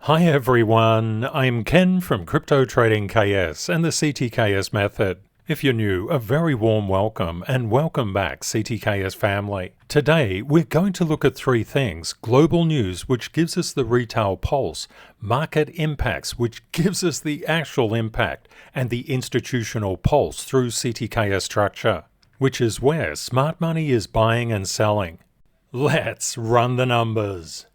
Hi everyone, I'm Ken from Crypto Trading KS and the CTKS method. If you're new, a very warm welcome and welcome back CTKS family. Today we're going to look at three things: global news, which gives us the retail pulse; market impacts, which gives us the actual impact; and the institutional pulse through CTKS structure, which is where smart money is buying and selling. Let's run the numbers.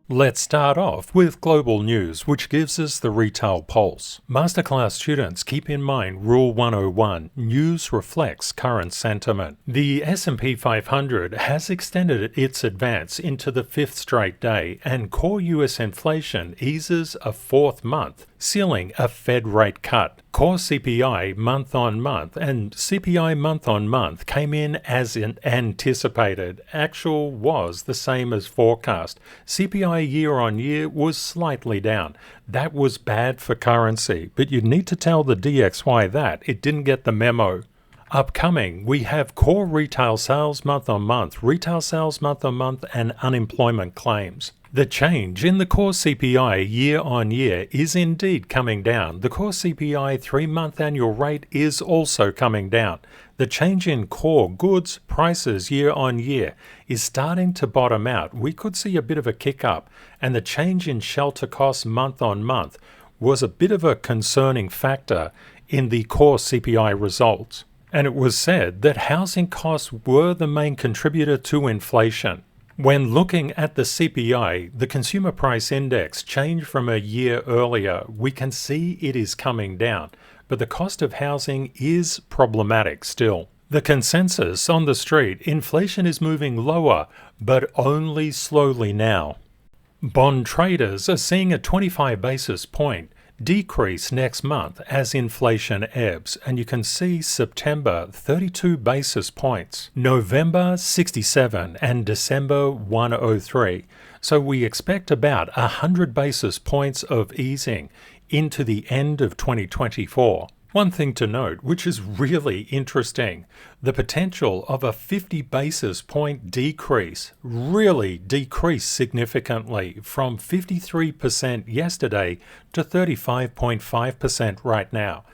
Let's start off with global news, which gives us the retail pulse. Masterclass students, keep in mind Rule 101, news reflects current sentiment. The S&P 500 has extended its advance into the fifth straight day, and core US inflation eases a fourth month, sealing a Fed rate cut. Core CPI month-on-month and CPI month-on-month came in as anticipated. Actual was the same as forecast. CPI year-on-year was slightly down. That was bad for currency, but you need to tell the DXY that. It didn't get the memo. Upcoming, we have core retail sales month-on-month, retail sales month-on-month, and unemployment claims. The change in the core CPI year-on-year is indeed coming down. The core CPI 3-month annual rate is also coming down. The change in core goods prices year-on-year is starting to bottom out. We could see a bit of a kick up, and the change in shelter costs month-on-month was a bit of a concerning factor in the core CPI results. And it was said that housing costs were the main contributor to inflation. When looking at the CPI, the Consumer Price Index changed from a year earlier. We can see it is coming down, but the cost of housing is problematic still. The consensus on the street: inflation is moving lower, but only slowly now. Bond traders are seeing a 25 basis point decrease next month as inflation ebbs, and you can see September 32 basis points, November 67, and December 103. So we expect about 100 basis points of easing into the end of 2024. One thing to note, which is really interesting, the potential of a 50 basis point decrease really decreased significantly from 53% yesterday to 35.5% right now.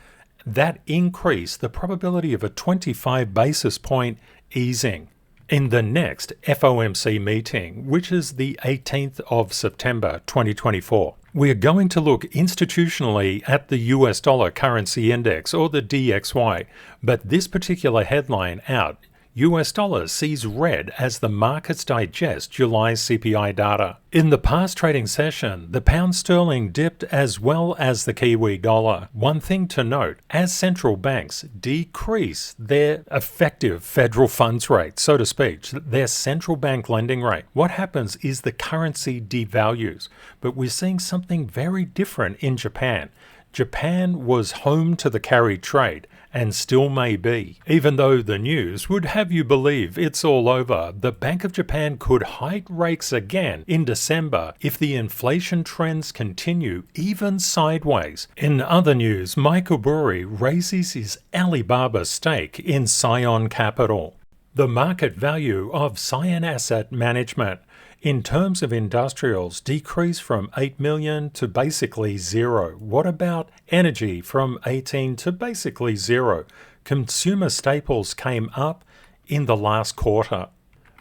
That increased the probability of a 25 basis point easing in the next FOMC meeting, which is the 18th of September 2024. We are going to look institutionally at the US dollar currency index, or the DXY, but this particular headline out, US dollar sees red as the markets digest July's CPI data. In the past trading session, the pound sterling dipped as well as the Kiwi dollar. One thing to note, as central banks decrease their effective federal funds rate, so to speak, their central bank lending rate, what happens is the currency devalues. But we're seeing something very different in Japan. Japan was home to the carry trade, and still may be. Even though the news would have you believe it's all over, the Bank of Japan could hike rates again in December if the inflation trends continue, even sideways. In other news, Michael Burry raises his Alibaba stake in Scion Capital. The market value of Scion Asset Management in terms of industrials decreased from 8 million to basically zero. What about energy from 18 to basically zero? Consumer staples came up in the last quarter.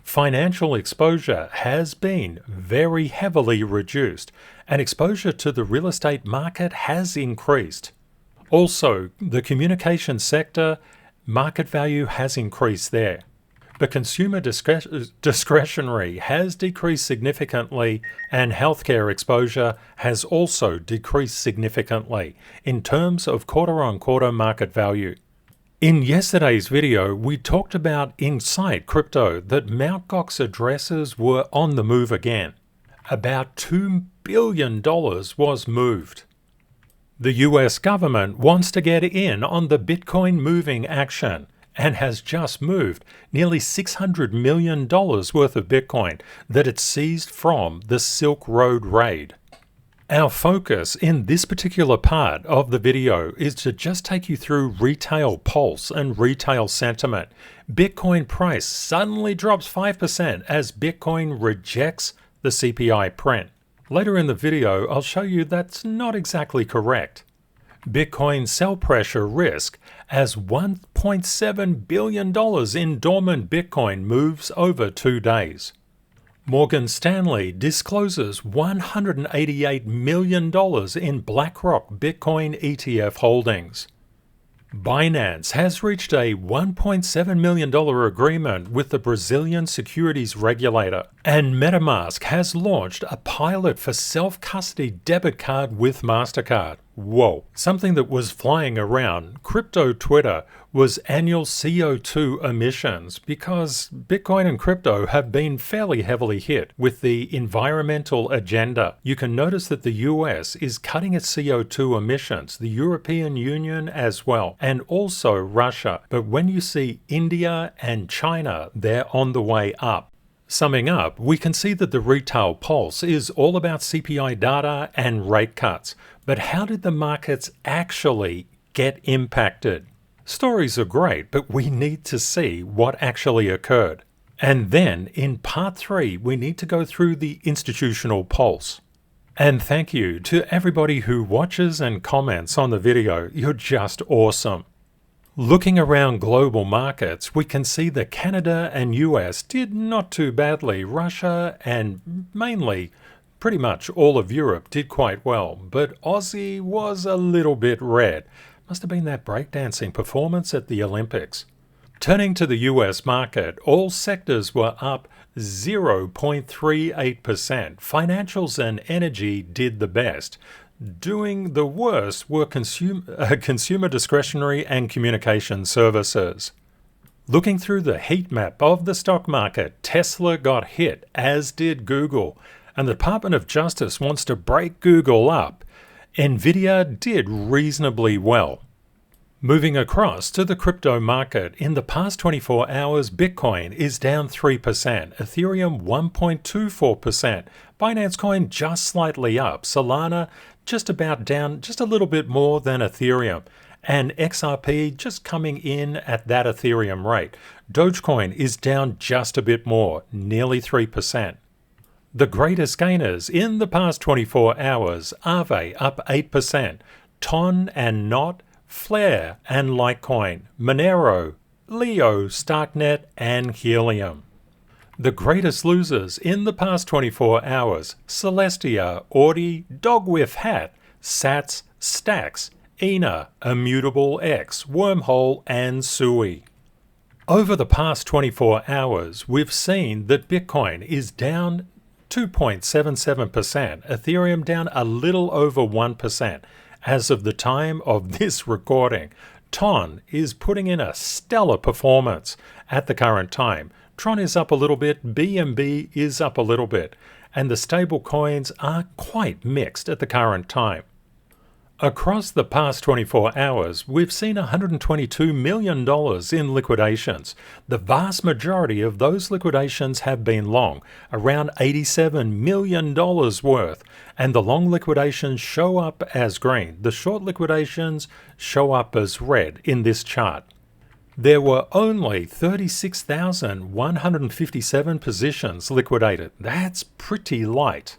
Financial exposure has been very heavily reduced, and exposure to the real estate market has increased. Also, the communication sector market value has increased there. But consumer discretionary has decreased significantly, and healthcare exposure has also decreased significantly in terms of quarter-on-quarter market value. In yesterday's video, we talked about inside crypto that Mt. Gox addresses were on the move again. About $2 billion was moved. The US government wants to get in on the Bitcoin moving action, and has just moved nearly $600 million worth of Bitcoin that it seized from the Silk Road raid. Our focus in this particular part of the video is to just take you through retail pulse and retail sentiment. Bitcoin price suddenly drops 5% as Bitcoin rejects the CPI print. Later in the video, I'll show you that's not exactly correct. Bitcoin sell pressure risk as $1.7 billion in dormant Bitcoin moves over 2 days. Morgan Stanley discloses $188 million in BlackRock Bitcoin ETF holdings. Binance has reached a $1.7 million agreement with the Brazilian securities regulator, and MetaMask has launched a pilot for self-custody debit card with MasterCard. Whoa! Something that was flying around, crypto Twitter, was annual CO2 emissions because Bitcoin and crypto have been fairly heavily hit with the environmental agenda. You can notice that the US is cutting its CO2 emissions, the European Union as well, and also Russia. But when you see India and China, they're on the way up. Summing up, we can see that the retail pulse is all about CPI data and rate cuts. But how did the markets actually get impacted? Stories are great, but we need to see what actually occurred. And then, in part 3, we need to go through the institutional pulse. And thank you to everybody who watches and comments on the video. You're just awesome. Looking around global markets, we can see that Canada and US did not too badly. Russia and mainly pretty much all of Europe did quite well, but Aussie was a little bit red. Must have been that breakdancing performance at the Olympics. Turning to the US market, all sectors were up 0.38%. Financials and energy did the best. Doing the worst were consumer discretionary and communication services. Looking through the heat map of the stock market, Tesla got hit, as did Google, and the Department of Justice wants to break Google up. Nvidia did reasonably well. Moving across to the crypto market, in the past 24 hours, Bitcoin is down 3%, Ethereum 1.24%, Binance Coin just slightly up, Solana just about down just a little bit more than Ethereum, and XRP just coming in at that Ethereum rate. Dogecoin is down just a bit more, nearly 3%. The greatest gainers in the past 24 hours, Aave up 8%, TON and NOT, Flare and Litecoin, Monero, Leo, Starknet and Helium. The greatest losers in the past 24 hours, Celestia, Audi, Dogwhif Hat, Sats, Stacks, ENA, Immutable X, Wormhole and Sui. Over the past 24 hours, we've seen that Bitcoin is down 2.77%, Ethereum down a little over 1%. As of the time of this recording, TON is putting in a stellar performance at the current time. Tron is up a little bit, BNB is up a little bit, and the stable coins are quite mixed at the current time. Across the past 24 hours, we've seen $122 million in liquidations. The vast majority of those liquidations have been long, around $87 million worth, and the long liquidations show up as green. The short liquidations show up as red in this chart. There were only 36,157 positions liquidated. That's pretty light.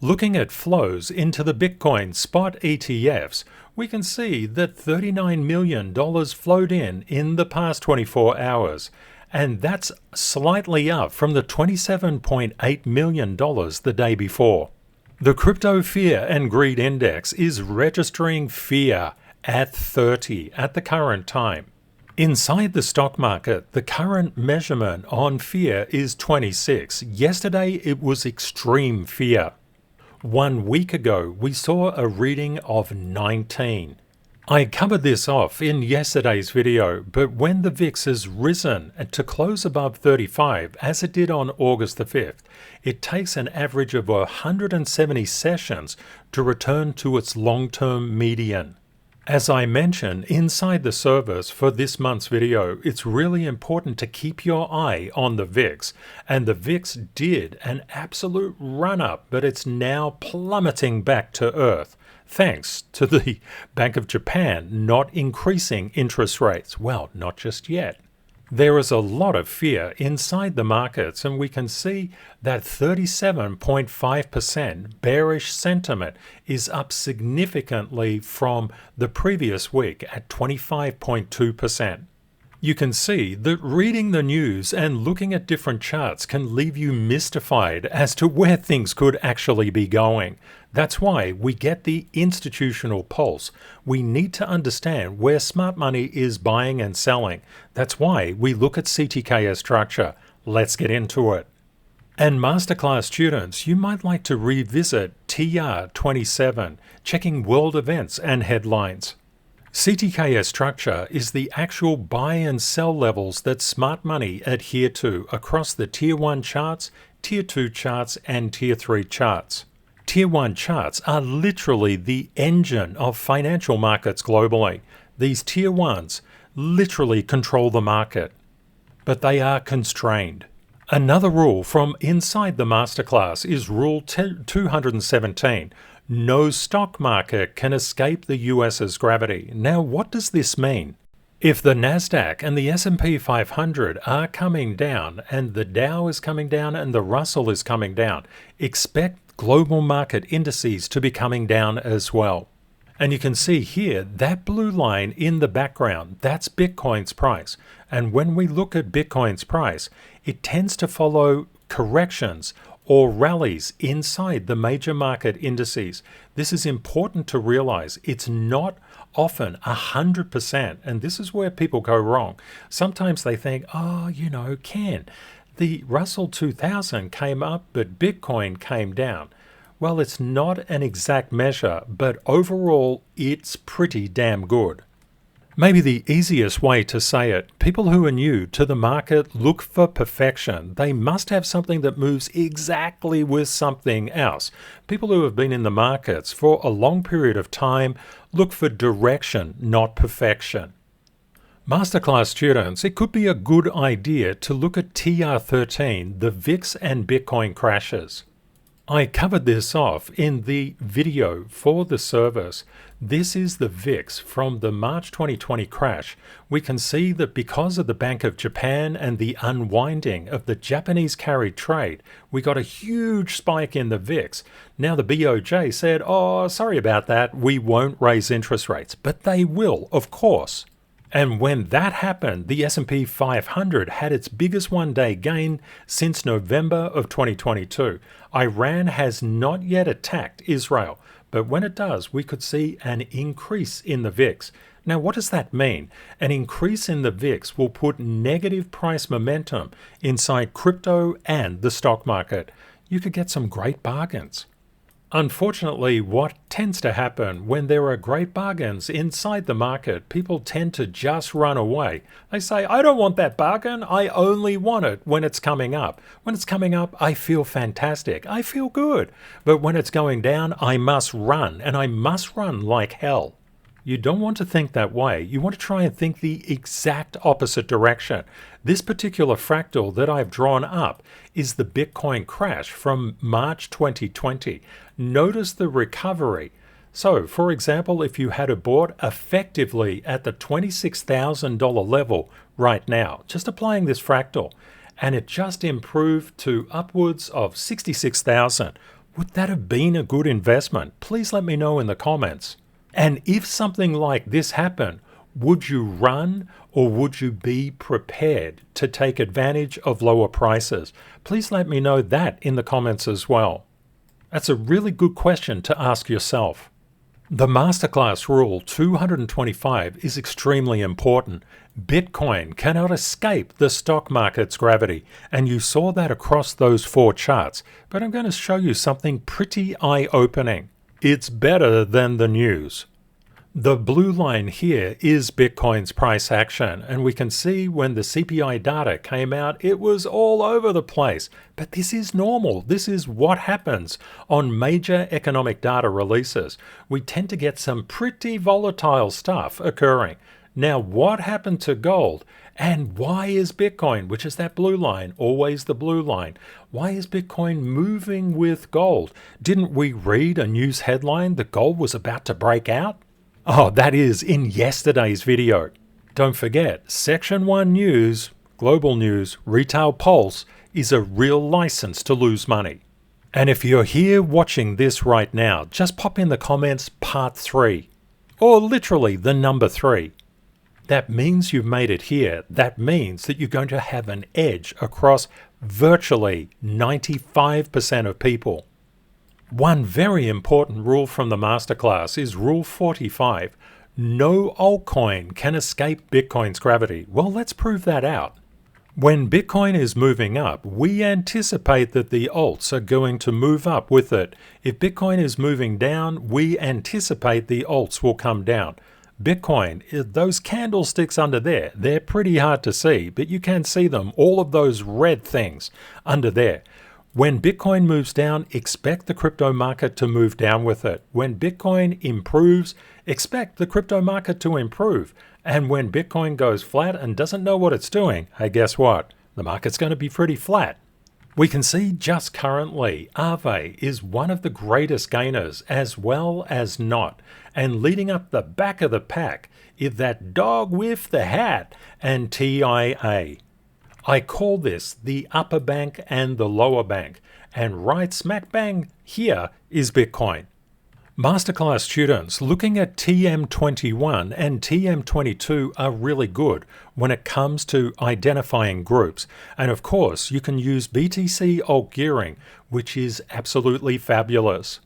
Looking at flows into the Bitcoin spot ETFs, we can see that $39 million flowed in the past 24 hours, and that's slightly up from the $27.8 million the day before. The Crypto Fear and Greed Index is registering fear at 30 at the current time. Inside the stock market, the current measurement on fear is 26. Yesterday it was extreme fear. 1 week ago, we saw a reading of 19. I covered this off in yesterday's video, but when the VIX has risen to close above 35, as it did on August the 5th, it takes an average of 170 sessions to return to its long-term median. As I mentioned inside the service for this month's video, it's really important to keep your eye on the VIX. And the VIX did an absolute run-up, but it's now plummeting back to earth, thanks to the Bank of Japan not increasing interest rates. Well, not just yet. There is a lot of fear inside the markets, and we can see that 37.5% bearish sentiment is up significantly from the previous week at 25.2%. You can see that reading the news and looking at different charts can leave you mystified as to where things could actually be going. That's why we get the institutional pulse. We need to understand where smart money is buying and selling. That's why we look at CTKS structure. Let's get into it. And masterclass students, you might like to revisit TR27, checking world events and headlines. CTKS structure is the actual buy and sell levels that smart money adhere to across the Tier 1 charts, Tier 2 charts, and Tier 3 charts. Tier 1 charts are literally the engine of financial markets globally. These Tier 1s literally control the market, but they are constrained. Another rule from inside the masterclass is Rule 217. No stock market can escape the US's gravity. Now, what does this mean? If the Nasdaq and the S&P 500 are coming down, and the Dow is coming down, and the Russell is coming down, expect global market indices to be coming down as well. And you can see here, that blue line in the background, that's Bitcoin's price. And when we look at Bitcoin's price, it tends to follow corrections or rallies inside the major market indices. This is important to realize. It's not often 100%, and this is where people go wrong. Sometimes they think, the Russell 2000 came up, but Bitcoin came down. Well, it's not an exact measure, but overall, it's pretty damn good. Maybe the easiest way to say it, people who are new to the market look for perfection. They must have something that moves exactly with something else. People who have been in the markets for a long period of time look for direction, not perfection. Masterclass students, it could be a good idea to look at TR13, the VIX and Bitcoin crashes. I covered this off in the video for the service. This is the VIX from the March 2020 crash. We can see that because of the Bank of Japan and the unwinding of the Japanese carried trade, we got a huge spike in the VIX. Now the BOJ said, sorry about that, we won't raise interest rates. But they will, of course. And when that happened, the S&P 500 had its biggest one-day gain since November of 2022. Iran has not yet attacked Israel, but when it does, we could see an increase in the VIX. Now, what does that mean? An increase in the VIX will put negative price momentum inside crypto and the stock market. You could get some great bargains. Unfortunately, what tends to happen when there are great bargains inside the market, people tend to just run away. They say, I don't want that bargain. I only want it when it's coming up. When it's coming up, I feel fantastic. I feel good. But when it's going down, I must run, and I must run like hell. You don't want to think that way. You want to try and think the exact opposite direction. This particular fractal that I've drawn up is the Bitcoin crash from March 2020. Notice the recovery. So, for example, if you had bought effectively at the $26,000 level right now, just applying this fractal, and it just improved to upwards of $66,000, would that have been a good investment? Please let me know in the comments. And if something like this happened, would you run or would you be prepared to take advantage of lower prices? Please let me know that in the comments as well. That's a really good question to ask yourself. The Masterclass Rule 225 is extremely important. Bitcoin cannot escape the stock market's gravity, and you saw that across those 4 charts. But I'm going to show you something pretty eye-opening. It's better than the news. The blue line here is Bitcoin's price action, and we can see when the CPI data came out, it was all over the place. But this is normal. This is what happens on major economic data releases. We tend to get some pretty volatile stuff occurring. Now, what happened to gold? And why is Bitcoin, which is that blue line, always the blue line? Why is Bitcoin moving with gold? Didn't we read a news headline that gold was about to break out? Oh, that is in yesterday's video. Don't forget, Section 1 News, Global News, Retail Pulse is a real license to lose money. And if you're here watching this right now, just pop in the comments part 3, or literally the number 3. That means you've made it here. That means that you're going to have an edge across virtually 95% of people. One very important rule from the masterclass is Rule 45. No altcoin can escape Bitcoin's gravity. Well, let's prove that out. When Bitcoin is moving up, we anticipate that the alts are going to move up with it. If Bitcoin is moving down, we anticipate the alts will come down. Bitcoin, those candlesticks under there, they're pretty hard to see, but you can see them, all of those red things under there. When Bitcoin moves down, expect the crypto market to move down with it. When Bitcoin improves, expect the crypto market to improve. And when Bitcoin goes flat and doesn't know what it's doing, hey, guess what? The market's going to be pretty flat. We can see just currently, Aave is one of the greatest gainers as well as not. And leading up the back of the pack is that dog with the hat and TIA. I call this the upper bank and the lower bank, and right smack bang here is Bitcoin. Masterclass students looking at TM21 and TM22 are really good when it comes to identifying groups. And of course, you can use BTC alt gearing, which is absolutely fabulous.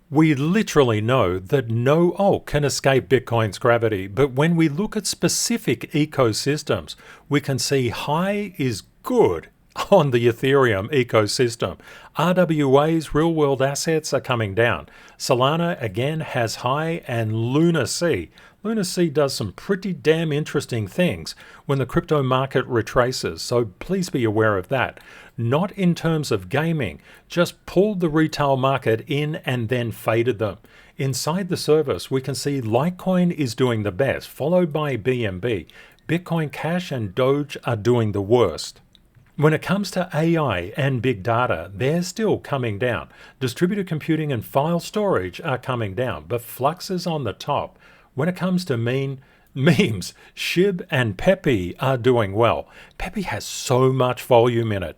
We literally know that no alt can escape Bitcoin's gravity, but when we look at specific ecosystems, we can see high is good on the Ethereum ecosystem. RWA's real-world assets are coming down. Solana again has high, and Luna C. Luna C does some pretty damn interesting things when the crypto market retraces, so please be aware of that. Not in terms of gaming, just pulled the retail market in and then faded them. Inside the service, we can see Litecoin is doing the best, followed by BNB. Bitcoin Cash and Doge are doing the worst. When it comes to AI and big data, they're still coming down. Distributed computing and file storage are coming down, but Flux is on the top. When it comes to memes, SHIB and Pepe are doing well. Pepe has so much volume in it.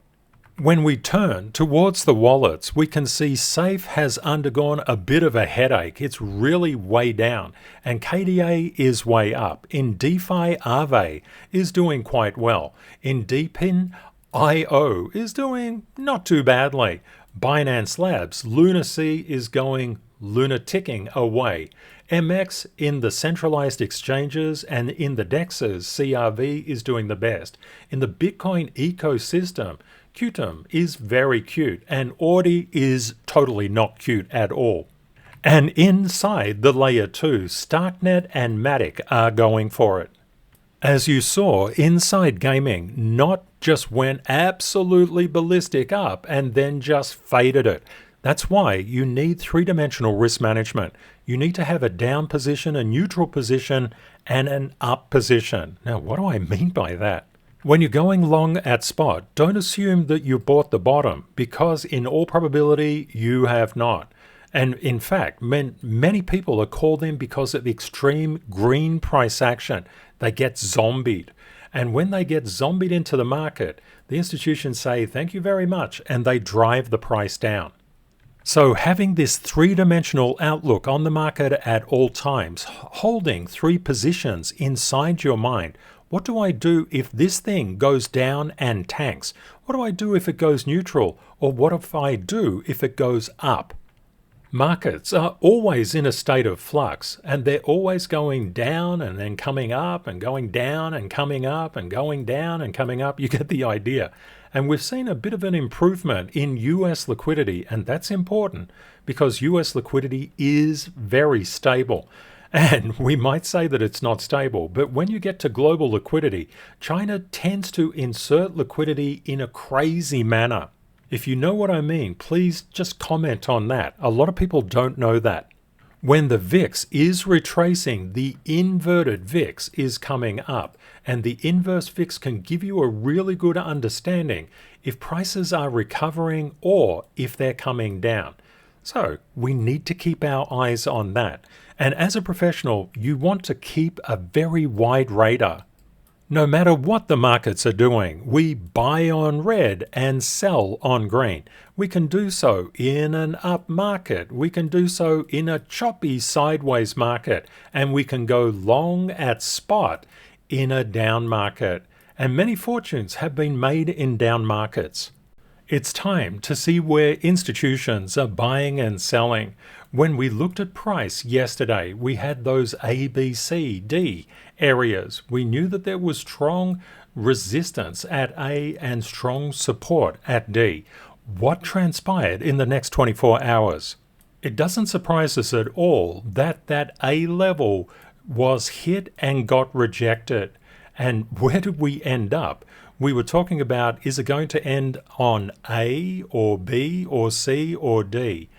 When we turn towards the wallets, we can see Safe has undergone a bit of a headache. It's really way down, and KDA is way up. In DeFi, Aave is doing quite well. In DePIN, IO is doing not too badly. Binance Labs, Luna C is going lunaticking away. MX in the centralized exchanges and in the DEXs, CRV is doing the best. In the Bitcoin ecosystem, Qtum is very cute, and Audi is totally not cute at all. And inside the layer 2, Starknet and Matic are going for it. As you saw, inside gaming not just went absolutely ballistic up and then just faded it. That's why you need three-dimensional risk management. You need to have a down position, a neutral position, and an up position. Now, what do I mean by that? When you're going long at spot, don't assume that you bought the bottom, because in all probability, you have not. And in fact, many people are called in because of extreme green price action. They get zombied. And when they get zombied into the market, the institutions say, thank you very much, and they drive the price down. So having this three-dimensional outlook on the market at all times, holding three positions inside your mind. What do I do if this thing goes down and tanks? What do I do if it goes neutral? Or what if I do if it goes up? Markets are always in a state of flux, and they're always going down and then coming up and going down and coming up and going down and coming up. You get the idea. And we've seen a bit of an improvement in US liquidity, and that's important because US liquidity is very stable. And we might say that it's not stable, but when you get to global liquidity, China tends to insert liquidity in a crazy manner. If you know what I mean, please just comment on that. A lot of people don't know that. When the VIX is retracing, the inverted VIX is coming up, and the inverse VIX can give you a really good understanding if prices are recovering or if they're coming down. So we need to keep our eyes on that. And as a professional, you want to keep a very wide radar. No matter what the markets are doing, we buy on red and sell on green. We can do so in an up market. We can do so in a choppy sideways market. And we can go long at spot in a down market. And many fortunes have been made in down markets. It's time to see where institutions are buying and selling. When we looked at price yesterday, we had those A, B, C, D areas. We knew that there was strong resistance at A and strong support at D. What transpired in the next 24 hours? It doesn't surprise us at all that that A level was hit and got rejected. And where did we end up? We were talking about, is it going to end on A or B or C or D?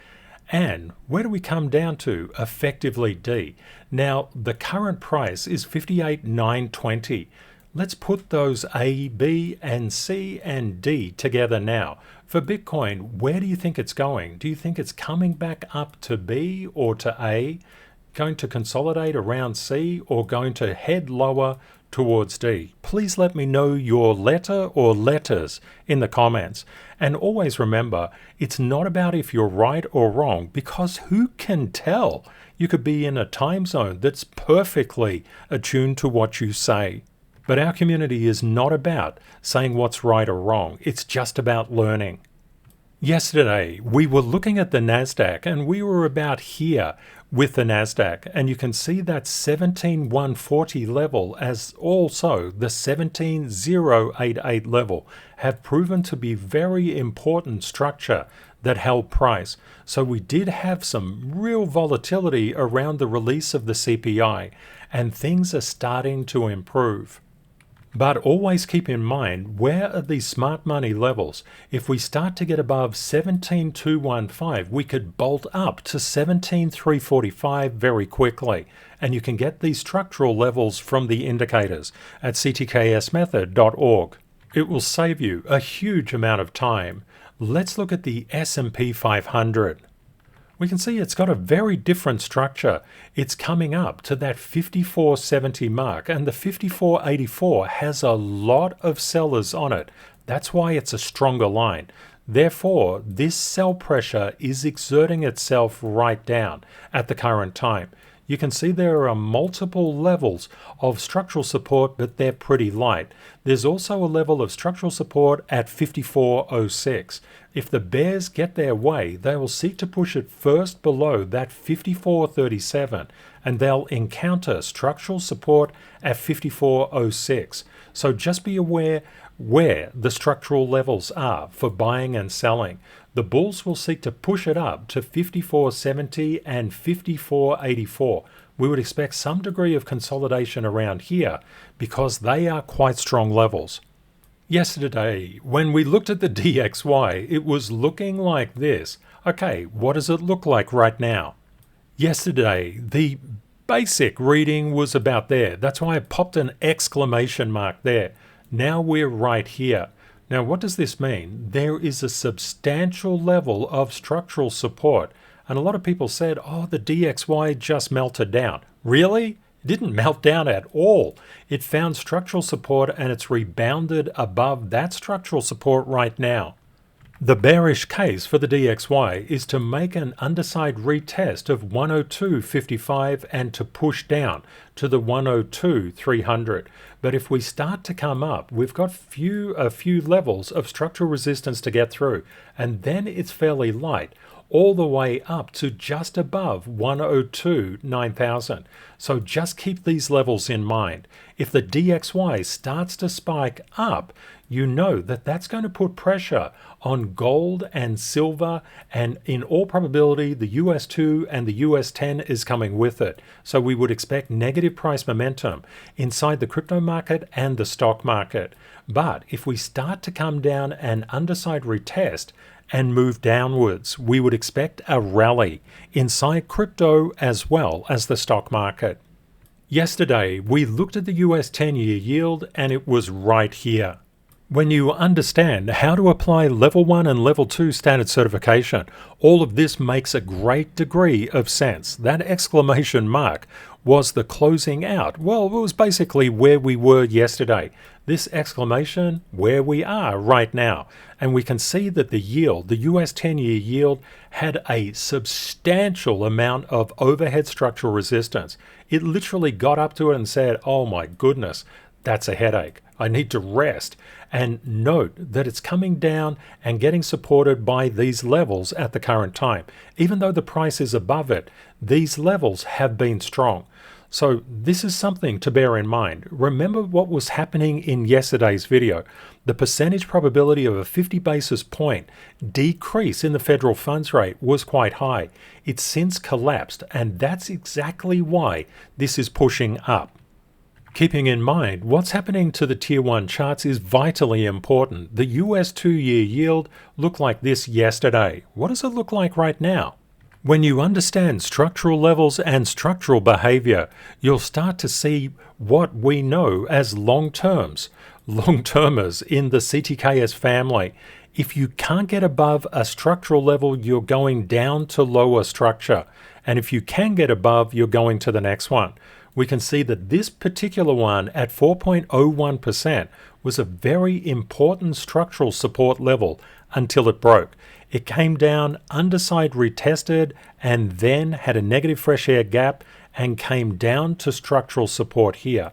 And where do we come down to? Effectively D. Now, the current price is 58,920. Let's put those A, B, and C and D together now. For Bitcoin, where do you think it's going? Do you think it's coming back up to B or to A? Going to consolidate around C or going to head lower towards D? Please let me know your letter or letters in the comments. And always remember, it's not about if you're right or wrong, because who can tell? You could be in a time zone that's perfectly attuned to what you say. But our community is not about saying what's right or wrong. It's just about learning. Yesterday, we were looking at the NASDAQ and we were about here with the NASDAQ, and you can see that 17,140 level as also the 17,088 level have proven to be very important structure that held price. So we did have some real volatility around the release of the CPI, and things are starting to improve. But always keep in mind, where are these smart money levels? If we start to get above 17,215, we could bolt up to 17,345 very quickly. And you can get these structural levels from the indicators at CTKSMethod.org. It will save you a huge amount of time. Let's look at the S&P 500. We can see it's got a very different structure. It's coming up to that 5470 mark, and the 5484 has a lot of sellers on it. That's why it's a stronger line. Therefore, this sell pressure is exerting itself right down at the current time. You can see there are multiple levels of structural support, but they're pretty light. There's also a level of structural support at 5406. If the bears get their way, they will seek to push it first below that 5437, and they'll encounter structural support at 5406. So just be aware where the structural levels are for buying and selling. The bulls will seek to push it up to 5470 and 5484. We would expect some degree of consolidation around here because they are quite strong levels. Yesterday, when we looked at the DXY, it was looking like this. Okay, what does it look like right now? Yesterday, the basic reading was about there. That's why I popped an exclamation mark there. Now we're right here. Now, what does this mean? There is a substantial level of structural support. And a lot of people said, oh, the DXY just melted down. Really? It didn't melt down at all. It found structural support and it's rebounded above that structural support right now. The bearish case for the DXY is to make an underside retest of 102.55 and to push down to the 102.300. But if we start to come up, we've got a few levels of structural resistance to get through, and then it's fairly light. all the way up to just above 102,900. So just keep these levels in mind. If the DXY starts to spike up, you know that that's going to put pressure on gold and silver, and in all probability the US 2 and the US 10 is coming with it. So we would expect negative price momentum inside the crypto market and the stock market. But if we start to come down and underside retest and move downwards, we would expect a rally inside crypto as well as the stock market. Yesterday, we looked at the US 10-year yield and it was right here. When you understand how to apply level 1 and level 2 standard certification, all of this makes a great degree of sense. That exclamation mark was the closing out. Well, it was basically where we were yesterday. This exclamation, where we are right now. And we can see that the yield, the US 10-year yield, had a substantial amount of overhead structural resistance. It literally got up to it and said, oh my goodness, that's a headache. I need to rest. And note that it's coming down and getting supported by these levels at the current time. Even though the price is above it, these levels have been strong. So this is something to bear in mind. Remember what was happening in yesterday's video. The percentage probability of a 50 basis point decrease in the federal funds rate was quite high. It's since collapsed, and that's exactly why this is pushing up. Keeping in mind what's happening to the Tier 1 charts is vitally important. The US 2-year yield looked like this yesterday. What does it look like right now? When you understand structural levels and structural behavior, you'll start to see what we know as long-termers in the CTKS family. If you can't get above a structural level, you're going down to lower structure. And if you can get above, you're going to the next one. We can see that this particular one at 4.01% was a very important structural support level until it broke. It came down, underside retested, and then had a negative fresh air gap and came down to structural support here.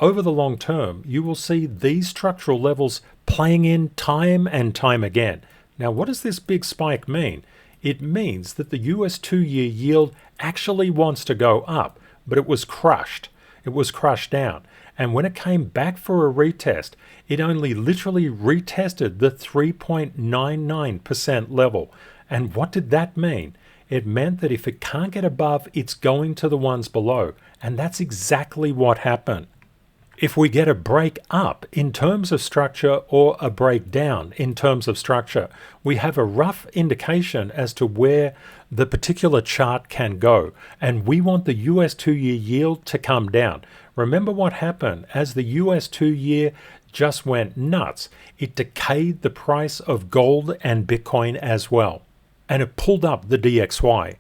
Over the long term, you will see these structural levels playing in time and time again. Now, what does this big spike mean? It means that the US 2-year yield actually wants to go up, but it was crushed. It was crushed down. And when it came back for a retest, it only literally retested the 3.99% level. And what did that mean? It meant that if it can't get above, it's going to the ones below. And that's exactly what happened. If we get a break up in terms of structure or a break down in terms of structure, we have a rough indication as to where the particular chart can go. And we want the US 2-year yield to come down. Remember what happened as the US 2-year just went nuts. It decayed the price of gold and Bitcoin as well. And it pulled up the DXY.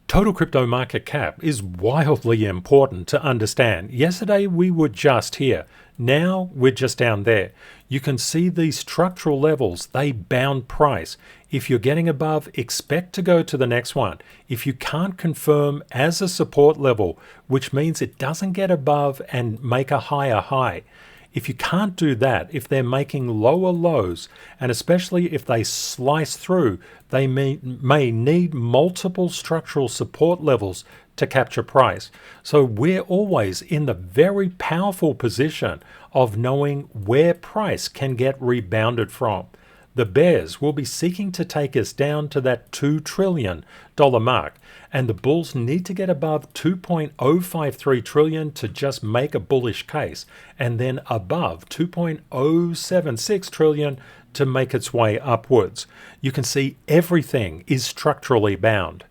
Total crypto market cap is wildly important to understand. Yesterday we were just here. Now we're just down there. You can see these structural levels, they bound price. If you're getting above, expect to go to the next one. If you can't confirm as a support level, which means it doesn't get above and make a higher high. If you can't do that, if they're making lower lows, and especially if they slice through, they may need multiple structural support levels to capture price. So we're always in the very powerful position of knowing where price can get rebounded from. The bears will be seeking to take us down to that $2 trillion mark, and the bulls need to get above 2.053 trillion to just make a bullish case, and then above 2.076 trillion to make its way upwards. You can see everything is structurally bound.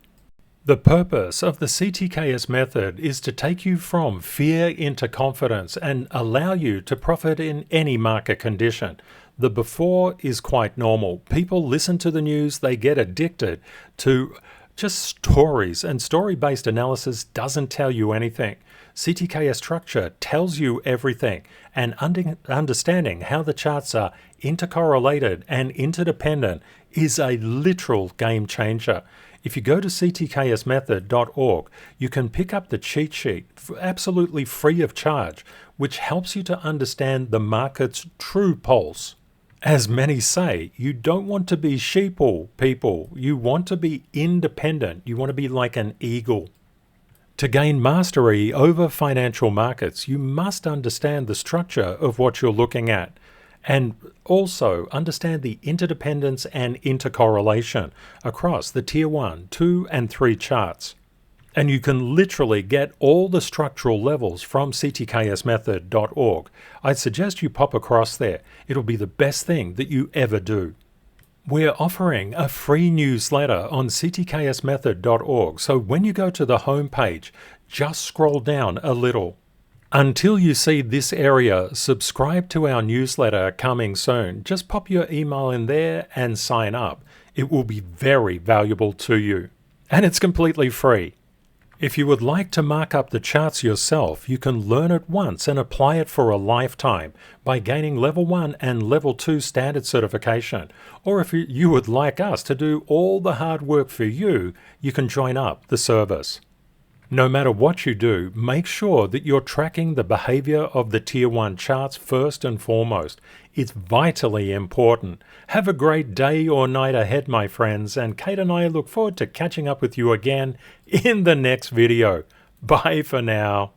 The purpose of the CTKS method is to take you from fear into confidence and allow you to profit in any market condition. The before is quite normal. People listen to the news, they get addicted to just stories, and story-based analysis doesn't tell you anything. CTKS structure tells you everything, and understanding how the charts are intercorrelated and interdependent is a literal game changer. If you go to CTKSMethod.org, you can pick up the cheat sheet absolutely free of charge, which helps you to understand the market's true pulse. As many say, you don't want to be sheeple, people. You want to be independent. You want to be like an eagle. To gain mastery over financial markets, you must understand the structure of what you're looking at, and also understand the interdependence and intercorrelation across the Tier 1, 2, and 3 charts. And you can literally get all the structural levels from CTKSMethod.org. I'd suggest you pop across there. It'll be the best thing that you ever do. We're offering a free newsletter on CTKSMethod.org, so when you go to the home page, just scroll down a little. Until you see this area, subscribe to our newsletter coming soon. Just pop your email in there and sign up. It will be very valuable to you. And it's completely free. If you would like to mark up the charts yourself, you can learn it once and apply it for a lifetime by gaining Level 1 and Level 2 standard certification. Or if you would like us to do all the hard work for you, you can join up the service. No matter what you do, make sure that you're tracking the behavior of the Tier 1 charts first and foremost. It's vitally important. Have a great day or night ahead, my friends, and Kate and I look forward to catching up with you again in the next video. Bye for now.